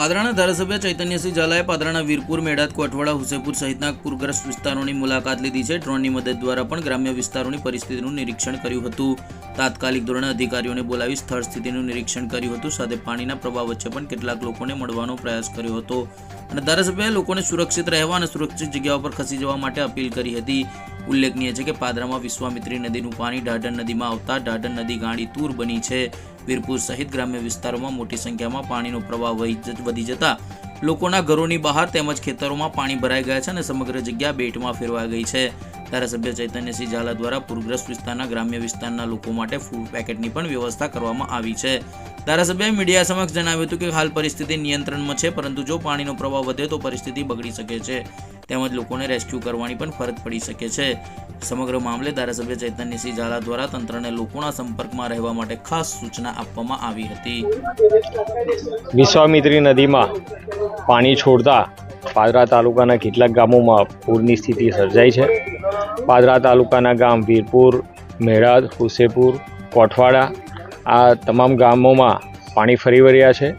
પાદરાના ધારાસભ્ય ચૈતન્યસિંહ ઝાલાએ પાદરાના વીરપુર, મેડાત, કોટવાડા, હુસેપુર સહિતના પૂરગ્રસ્ત વિસ્તારોની મુલાકાત લીધી છે। ડ્રોનની મદદ દ્વારા પણ ગ્રામ્ય વિસ્તારોની પરિસ્થિતિનું નિરીક્ષણ કર્યું હતું। તાત્કાલિક ધોરણે અધિકારીઓને બોલાવી સ્થળ સ્થિતિનું નિરીક્ષણ કર્યું હતું। સાથે પાણીના પ્રવાહ વચ્ચે પણ કેટલાક લોકોને મળવાનો પ્રયાસ કર્યો હતો અને ધારાસભ્યએ લોકોને સુરક્ષિત રહેવા અને સુરક્ષિત જગ્યાઓ પર ખસી જવા માટે અપીલ કરી હતી। ઉલ્લેખનીય છે કે પાદરામાં વિશ્વામિત્રી નદીનું પાણી ઢાઢર નદીમાં આવતા ઢાઢર નદી ગાંડી તૂર બની છે। વીરપુર સહિત ગ્રામ્ય વિસ્તારોમાં મોટી સંખ્યામાં પાણીનો પ્રવાહ વધી જતા લોકોના ઘરોની બહાર તેમજ ખેતરોમાં પાણી ભરાઈ ગયા છે અને સમગ્ર જગ્યા બેટમાં ફેરવાઈ ગઈ છે। ધારાસભ્ય ચૈતન્યસિંહ ઝાલા દ્વારા પૂરગ્રસ્ત વિસ્તારના ગ્રામ્ય વિસ્તારના લોકો માટે ફૂડ પેકેટની પણ વ્યવસ્થા કરવામાં આવી છે। ધારાસભ્યએ મીડિયા સમક્ષ જણાવ્યું હતું કે હાલ પરિસ્થિતિ નિયંત્રણમાં છે, પરંતુ જો પાણીનો પ્રવાહ વધે તો પરિસ્થિતિ બગડી શકે છે તેમજ લોકોને રેસ્ક્યુ કરવાની પણ ફરજ પડી શકે છે। સમગ્ર મામલે ધારાસભ્ય ચૈતન્યસિંહ ઝાલા દ્વારા તંત્રને લોકોના સંપર્કમાં રહેવા માટે ખાસ સૂચના આપવામાં આવી હતી। વિશ્વામિત્રી નદીમાં પાણી છોડતા પાદરા તાલુકાના કેટલાક ગામોમાં પૂરની સ્થિતિ સર્જાઈ છે। પાદરા તાલુકાના ગામ વીરપુર, મેડાત, હુસેપુર, કોટવાડા આ તમામ ગામોમાં પાણી ફરી વળ્યા છે।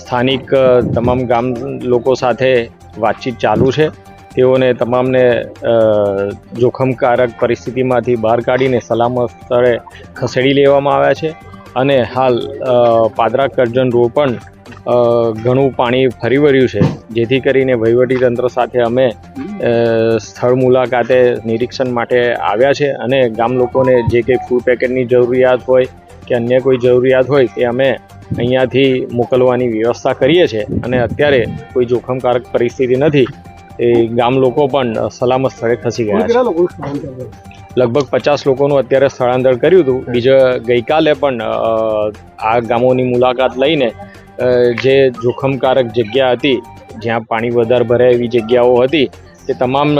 સ્થાનિક તમામ ગામ લોકો સાથે વાતચીત ચાલુ છે। તેઓને તમામને જોખમકારક પરિસ્થિતિમાંથી બહાર કાઢીને સલામત સ્થળે ખસેડી લેવામાં આવ્યા છે અને હાલ પાદરા કરજણ રોડ પણ ઘણું પાણી ફરી વળ્યું છે, જેથી કરીને વહીવટીતંત્ર સાથે અમે સ્થળ મુલાકાતે નિરીક્ષણ માટે આવ્યા છે અને ગામ લોકોને જે કંઈ ફૂડ પેકેટની જરૂરિયાત હોય કે અન્ય કોઈ જરૂરિયાત હોય તે અમે અહીંયાથી મોકલવાની વ્યવસ્થા કરીએ છીએ અને અત્યારે કોઈ જોખમકારક પરિસ્થિતિ નથી। એ ગામ લોકો પણ સલામત સ્થળે ખસી ગયા છે। લગભગ 50 લોકોનું અત્યારે સ્થળાંતર કર્યું હતું। ગઈકાલે પણ આ ગામોની મુલાકાત લઈને જે જોખમકારક જગ્યા હતી, જ્યાં પાણી વધારે ભરાય એવી જગ્યાઓ હતી, તે તમામ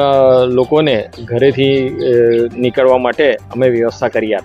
લોકોને ઘરેથી નીકળવા માટે અમે વ્યવસ્થા કરી આપી।